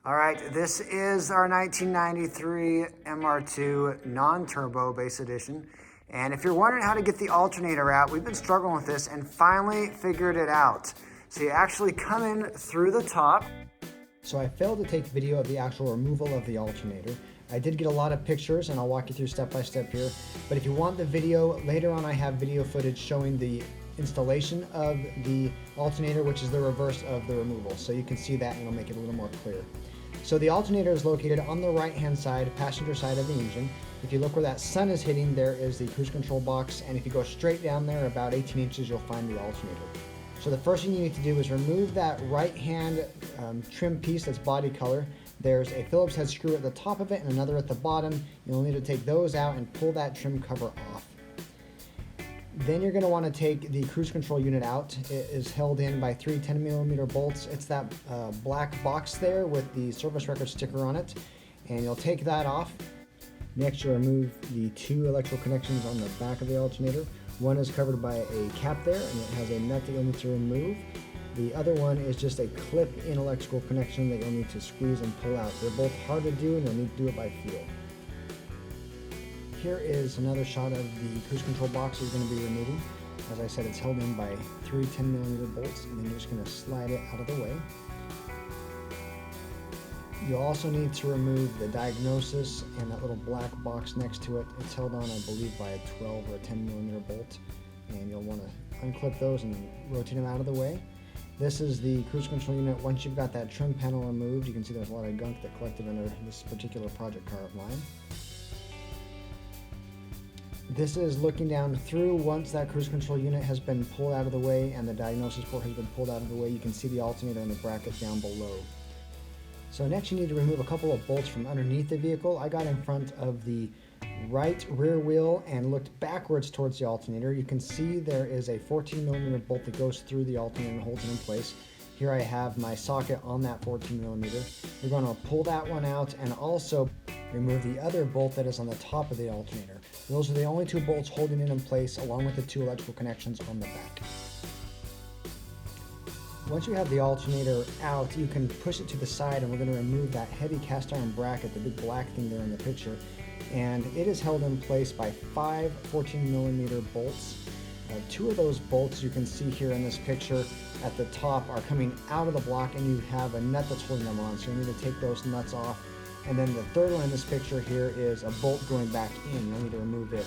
All right, this is our 1993 MR2 non-turbo base edition. And if you're wondering how to get the alternator out, we've been struggling with this and finally figured it out. So you actually come in through the top. So I failed to take video of the actual removal of the alternator. I did get a lot of pictures and I'll walk you through step by step here. But if you want the video, later on I have video footage showing the installation of the alternator, which is the reverse of the removal. So you can see that and it'll make it a little more clear. So the alternator is located on the right hand side, passenger side of the engine. If you look where that sun is hitting, there is the cruise control box, and if you go straight down there about 18 inches, you'll find the alternator. So the first thing you need to do is remove that right hand trim piece that's body color. There's a Phillips head screw at the top of it and another at the bottom. You'll need to take those out and pull that trim cover off. Then you're going to want to take the cruise control unit out. It is held in by three 10mm bolts. It's that black box there with the service record sticker on it, and you'll take that off. Next, you'll remove the two electrical connections on the back of the alternator. One is covered by a cap there, and it has a nut that you'll need to remove. The other one is just a clip-in electrical connection that you'll need to squeeze and pull out. They're both hard to do, and you'll need to do it by feel. Here is another shot of the cruise control box you're going to be removing. As I said, it's held in by three 10mm bolts, and then you're just going to slide it out of the way. You'll also need to remove the diagnosis and that little black box next to it. It's held on, I believe, by a 12 or a 10mm bolt, and you'll want to unclip those and rotate them out of the way. This is the cruise control unit. Once you've got that trim panel removed, you can see there's a lot of gunk that collected under this particular project car of mine. This is looking down through. Once that cruise control unit has been pulled out of the way and the diagnosis port has been pulled out of the way, you can see the alternator and the bracket down below. So next you need to remove a couple of bolts from underneath the vehicle. I got in front of the right rear wheel and looked backwards towards the alternator. You can see there is a 14mm bolt that goes through the alternator and holds it in place. Here I have my socket on that 14mm. You're going to pull that one out and also remove the other bolt that is on the top of the alternator. Those are the only two bolts holding it in place, along with the two electrical connections on the back. Once you have the alternator out, you can push it to the side, and we're going to remove that heavy cast iron bracket, the big black thing there in the picture. And it is held in place by five 14mm bolts. Two of those bolts you can see here in this picture at the top are coming out of the block, and you have a nut that's holding them on, so you need to take those nuts off. And then the third one in this picture here is a bolt going back in. You'll need to remove it.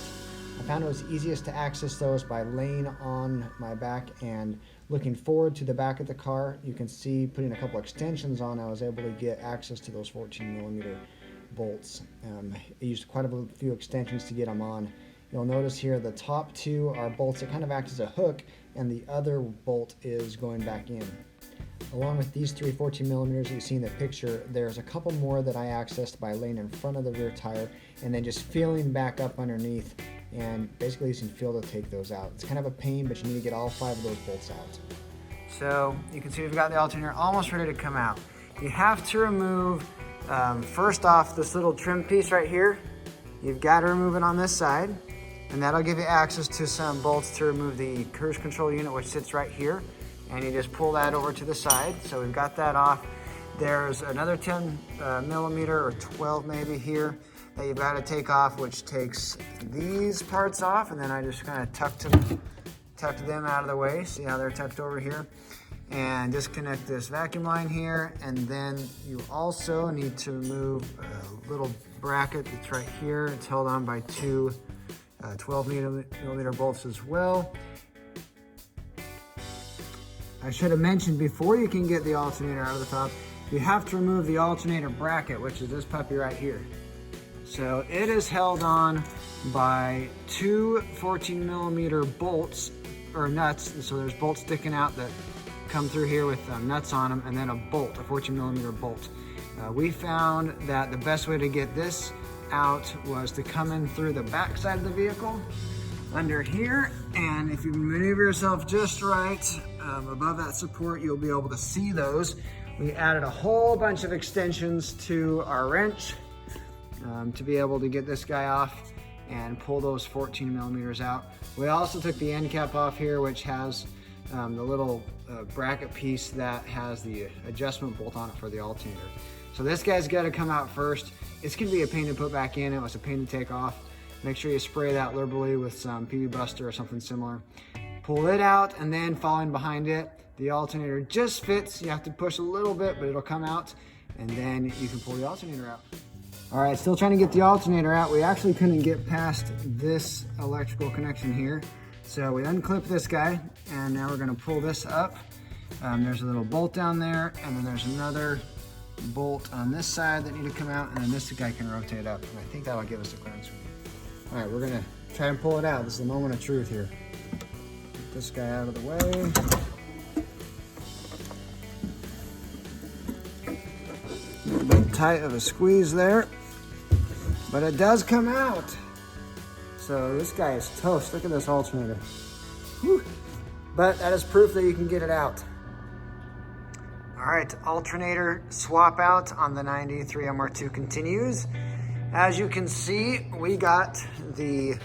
I found it was easiest to access those by laying on my back and looking forward to the back of the car. You can see putting a couple extensions on, I was able to get access to those 14mm bolts. I used quite a few extensions to get them on. You'll notice here the top two are bolts that kind of act as a hook, and the other bolt is going back in. Along with these three 14mm that you see in the picture, there's a couple more that I accessed by laying in front of the rear tire and then just feeling back up underneath, and basically using feel to take those out. It's kind of a pain, but you need to get all five of those bolts out. So you can see we've got the alternator almost ready to come out. You have to remove, first off, this little trim piece right here. You've got to remove it on this side, and that'll give you access to some bolts to remove the cruise control unit, which sits right here. And you just pull that over to the side. So we've got that off. There's another 10mm or 12 maybe here that you've got to take off, which takes these parts off, and then I just kind of tucked them out of the way. See how they're tucked over here? And disconnect this vacuum line here, and then you also need to remove a little bracket that's right here. It's held on by two 12mm bolts as well. I should have mentioned, before you can get the alternator out of the top, you have to remove the alternator bracket, which is this puppy right here. So it is held on by two 14mm bolts, or nuts. So there's bolts sticking out that come through here with nuts on them, and then a bolt, a 14mm bolt. We found that the best way to get this out was to come in through the back side of the vehicle, under here, and if you maneuver yourself just right above that support, you'll be able to see those. We added a whole bunch of extensions to our wrench to be able to get this guy off and pull those 14mm out. We also took the end cap off here, which has the little bracket piece that has the adjustment bolt on it for the alternator. So this guy's got to come out first. It's going to be a pain to put back in. It was a pain to take off. Make sure you spray that liberally with some PB Buster or something similar. Pull it out, and then following behind it, the alternator just fits. You have to push a little bit, but it'll come out, and then you can pull the alternator out. All right, still trying to get the alternator out. We actually couldn't get past this electrical connection here. So we unclipped this guy, and now we're gonna pull this up. There's a little bolt down there, and then there's another bolt on this side that need to come out, and then this guy can rotate up. And I think that'll give us the clearance. All right, we're gonna try and pull it out. This is the moment of truth here. Get this guy out of the way. A little bit tight of a squeeze there, but it does come out. So this guy is toast. Look at this alternator. Whew. But that is proof that you can get it out. All right, alternator swap out on the 93 MR2 continues. As you can see, we got the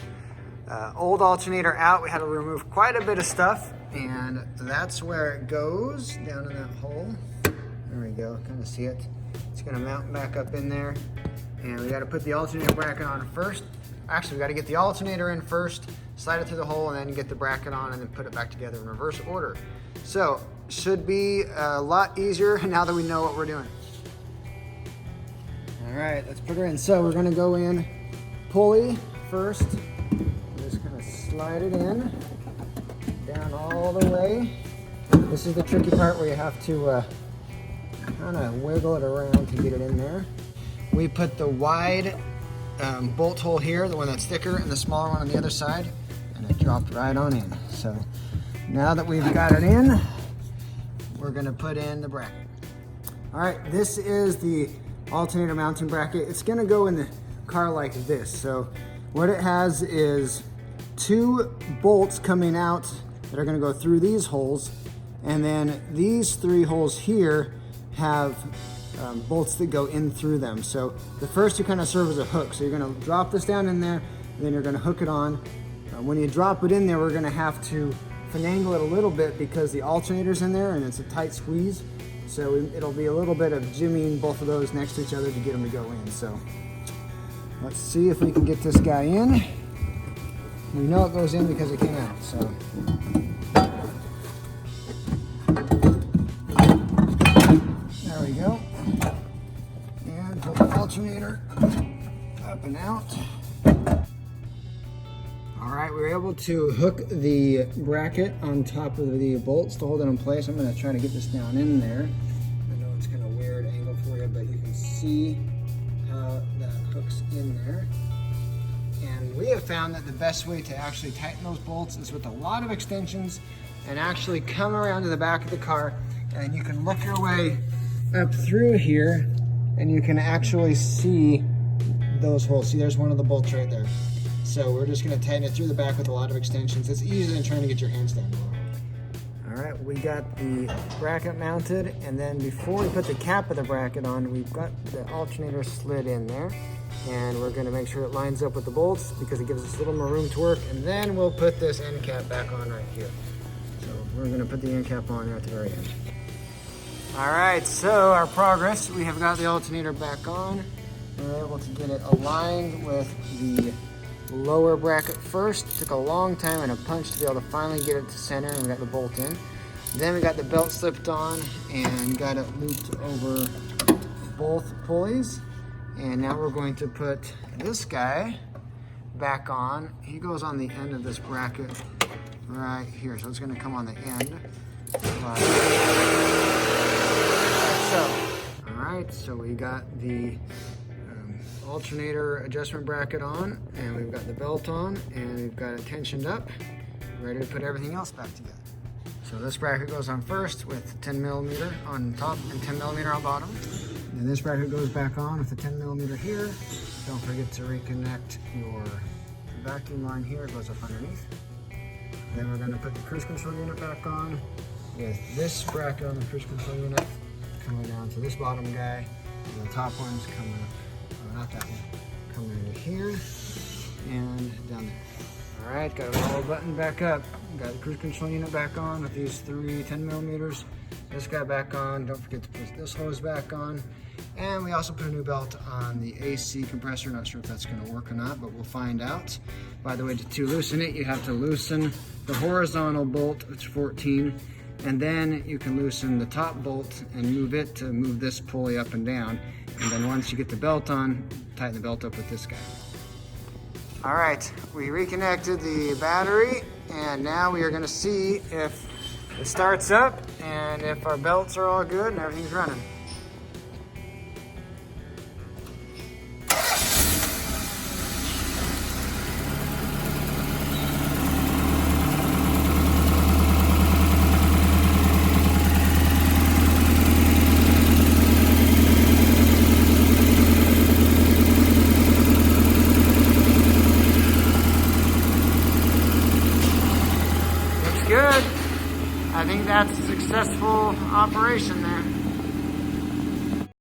old alternator out. We had to remove quite a bit of stuff, and that's where it goes, down in that hole. There we go, kind of see it. It's gonna mount back up in there, and we gotta put the alternator bracket on first. Actually, we gotta get the alternator in first, slide it through the hole, and then get the bracket on, and then put it back together in reverse order. So, should be a lot easier now that we know what we're doing. All right, let's put her in. So we're gonna go in pulley first. Just kind of slide it in, down all the way. This is the tricky part where you have to kind of wiggle it around to get it in there. We put the wide bolt hole here, the one that's thicker, and the smaller one on the other side, and it dropped right on in. So now that we've got it in, we're gonna put in the bracket. All right, this is the alternator mounting bracket. It's gonna go in the car like this. So what it has is 2 bolts coming out that are gonna go through these holes, and then these 3 holes here have bolts that go in through them. So the first 2 kind of serve as a hook. So you're gonna drop this down in there, and then you're gonna hook it on. When you drop it in there, we're gonna have to finagle it a little bit because the alternator's in there and it's a tight squeeze. So it'll be a little bit of jimmying both of those next to each other to get them to go in. So let's see if we can get this guy in. We know it goes in because it came out, so. There we go. And put the alternator up and out. All right, we were able to hook the bracket on top of the bolts to hold it in place. I'm gonna try to get this down in there. I know it's kind of weird angle for you, but you can see how that hooks in there. And we have found that the best way to actually tighten those bolts is with a lot of extensions and actually come around to the back of the car, and you can look your way up through here and you can actually see those holes. See, there's one of the bolts right there. So we're just gonna tighten it through the back with a lot of extensions. It's easier than trying to get your hands down. All right, we got the bracket mounted, and then before we put the cap of the bracket on, we've got the alternator slid in there, and we're gonna make sure it lines up with the bolts because it gives us a little more room to work, and then we'll put this end cap back on right here. So we're gonna put the end cap on here at the very end. All right, so our progress, we have got the alternator back on. We're able to get it aligned with the lower bracket first. It took a long time and a punch to be able to finally get it to center, and we got the bolt in. Then we got the belt slipped on and got it looped over both pulleys. And now we're going to put this guy back on. He goes on the end of this bracket right here. So it's gonna come on the end. Like so. All right, so we got the alternator adjustment bracket on, and we've got the belt on, and we've got it tensioned up, ready to put everything else back together. So this bracket goes on first with 10mm on top and 10mm on bottom. And this bracket goes back on with the 10mm here. Don't forget to reconnect your vacuum line here, it goes up underneath. Then we're gonna put the cruise control unit back on with this bracket on the cruise control unit coming down to this bottom guy, and the top one's coming up. Not that one. Coming in here and down there. All right, got a roll button back up. Got the cruise control unit back on with these 3 10 millimeters. This guy back on. Don't forget to put this hose back on. And we also put a new belt on the AC compressor. Not sure if that's going to work or not, but we'll find out. By the way, to loosen it, you have to loosen the horizontal bolt, which is 14, and then you can loosen the top bolt and move it to move this pulley up and down. And then once you get the belt on, tighten the belt up with this guy. All right, we reconnected the battery, and now we are going to see if it starts up and if our belts are all good and everything's running. Good. I think that's a successful operation there.